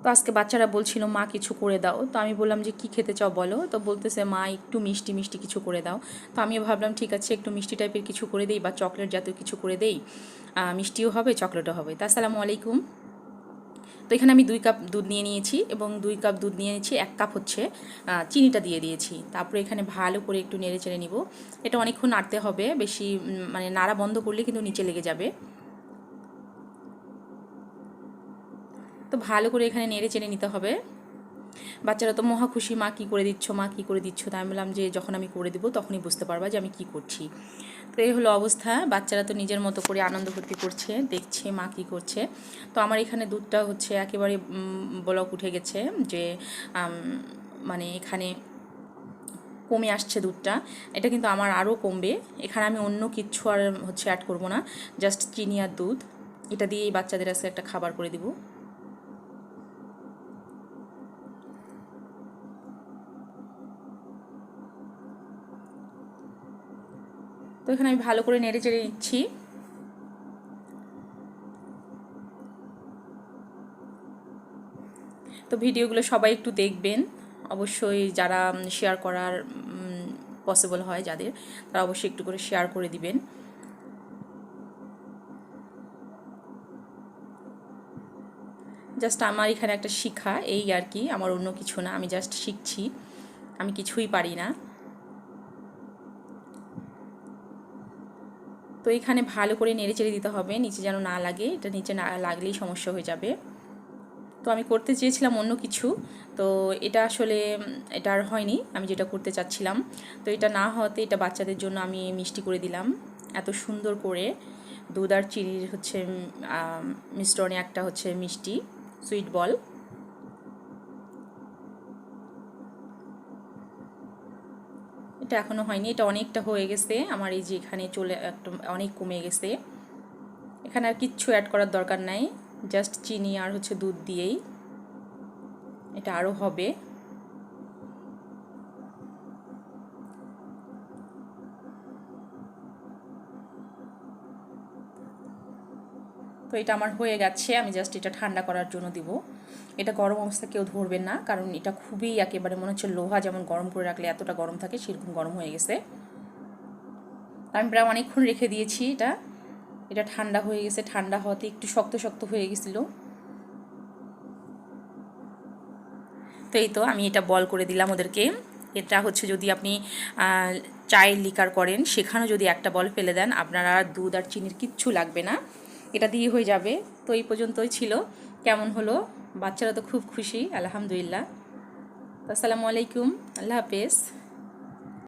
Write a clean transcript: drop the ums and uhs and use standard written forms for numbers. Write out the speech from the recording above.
তো আজকে বাচ্চারা বলছিল মা কিছু করে দাও, তো আমি বললাম যে কী খেতে চাও বলো, তো বলতেছে মা একটু মিষ্টি মিষ্টি কিছু করে দাও। তো আমিও ভাবলাম ঠিক আছে একটু মিষ্টি টাইপের কিছু করে দেই বা চকলেট জাতীয় কিছু করে দেই, মিষ্টিও হবে চকলেটও হবে। তা আসসালামু আলাইকুম। তো এখানে আমি 2 কাপ দুধ নিয়ে নিয়েছি এবং 2 কাপ দুধ নিয়ে নিয়েছি, 1 কাপ হচ্ছে চিনিটা দিয়ে দিয়েছি। তারপরে এখানে ভালো করে একটু নেড়ে চেড়ে নিব। এটা অনেকক্ষণ নাড়তে হবে, বেশি মানে নাড়া বন্ধ করলে কিন্তু নিচে লেগে যাবে। তো ভালো করে এখানে নেড়ে চেড়ে নিতে হবে। বাচ্চারা তো মহা খুশি, মা কী করে দিচ্ছ, মা কী করে দিচ্ছ। তাই আমি বললাম যে যখন আমি করে দেবো তখনই বুঝতে পারবা যে আমি কী করছি। তো এই হলো অবস্থা, বাচ্চারা তো নিজের মতো করে আনন্দ ফুর্তি করছে, দেখছে মা কী করছে। তো আমার এখানে দুধটা হচ্ছে একেবারে বলক উঠে গেছে, যে মানে এখানে কমে আসছে দুধটা। এটা কিন্তু আমার আরও কমবে। এখানে আমি অন্য কিচ্ছু আর হচ্ছে অ্যাড করব না, জাস্ট চিনি আর দুধ, এটা দিয়েই বাচ্চাদের আজকে একটা খাবার করে দিব। তো এখানে আমি ভালো করে নেড়ে চেড়ে নিচ্ছি। তো ভিডিওগুলো সবাই একটু দেখবেন অবশ্যই, যারা শেয়ার করার পসিবল হয় যাদের, তারা অবশ্যই একটু করে শেয়ার করে দিবেন। জাস্ট আমার এখানে একটা শিক্ষা, এই আর কি, আমার অন্য কিছু না, আমি জাস্ট শিখছি, আমি কিছুই পারি না। তো এখানে ভালো করে নেড়ে চেড়ে দিতে হবে, নিচে যেন না লাগে, এটা নিচে না লাগলেই সমস্যা হয়ে যাবে। তো আমি করতে চেয়েছিলাম অন্য কিছু, তো এটা আসলে এটা আর হয়নি আমি যেটা করতে চাচ্ছিলাম। তো এটা না হওয়াতে এটা বাচ্চাদের জন্য আমি মিষ্টি করে দিলাম এত সুন্দর করে। দুধ আর চিনির হচ্ছে মিশ্রণে একটা হচ্ছে মিষ্টি সুইট বল। এটা এখনও হয়নি, এটা অনেকটা হয়ে গেছে আমার, এই যে এখানে চলে একটু অনেক কমে গেছে। এখানে আর কিচ্ছু অ্যাড করার দরকার নাই, জাস্ট চিনি আর হচ্ছে দুধ দিয়েই এটা আরও হবে। তো এটা আমার হয়ে গেছে, আমি জাস্ট এটা ঠান্ডা করার জন্য দিব। এটা গরম অবস্থা কেউ ধরবেন না, কারণ এটা খুবই একেবারে মনে হচ্ছে লোহা যেমন গরম করে রাখলে এতটা গরম থাকে, সেরকম গরম হয়ে গেছে। আমি প্রায় অনেকক্ষণ রেখে দিয়েছি এটা, এটা ঠান্ডা হয়ে গেছে। ঠান্ডা হওয়াতে একটু শক্ত শক্ত হয়ে গেছিলো। তো এই তো আমি এটা বল করে দিলাম ওদেরকে। এটা হচ্ছে যদি আপনি চায়ের লিকার করেন, সেখানেও যদি একটা বল ফেলে দেন, আপনারা দুধ আর চিনির কিচ্ছু লাগবে না, এটা দিয়ে হয়ে যাবে। তো এই পর্যন্তই ছিল। কেমন হলো? বাচ্চারা তো খুব খুশি, আলহামদুলিল্লাহ। আসসালামু আলাইকুম, আল্লাহ হাফেজ।